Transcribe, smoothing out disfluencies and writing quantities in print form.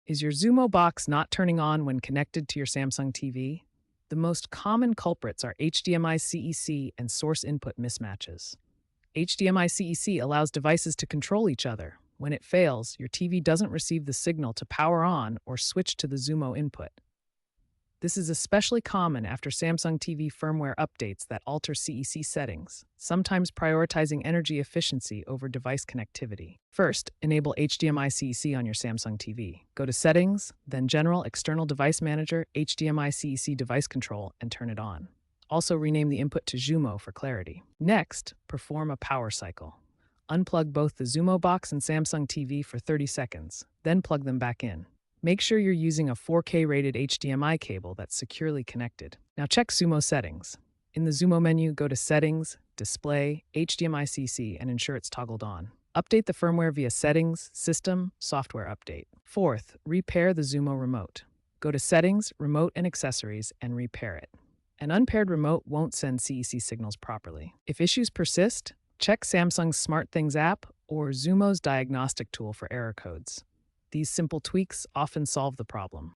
Is your Xumo Box not turning on when connected to your Samsung TV? The most common culprits are HDMI CEC and source input mismatches. HDMI CEC allows devices to control each other. When it fails, your TV doesn't receive the signal to power on or switch to the Xumo input. This is especially common after Samsung TV firmware updates that alter CEC settings, sometimes prioritizing energy efficiency over device connectivity. First, enable HDMI CEC on your Samsung TV. Go to Settings, then General External Device Manager, HDMI CEC Device Control, and turn it on. Also rename the input to Xumo for clarity. Next, perform a power cycle. Unplug both the Xumo Box and Samsung TV for 30 seconds, then plug them back in. Make sure you're using a 4K rated HDMI cable that's securely connected. Now check Xumo settings. In the Xumo menu, go to Settings, Display, HDMI CC, and ensure it's toggled on. Update the firmware via Settings, System, Software Update. Fourth, repair the Xumo remote. Go to Settings, Remote and Accessories, and repair it. An unpaired remote won't send CEC signals properly. If issues persist, check Samsung's SmartThings app or Xumo's diagnostic tool for error codes. These simple tweaks often solve the problem.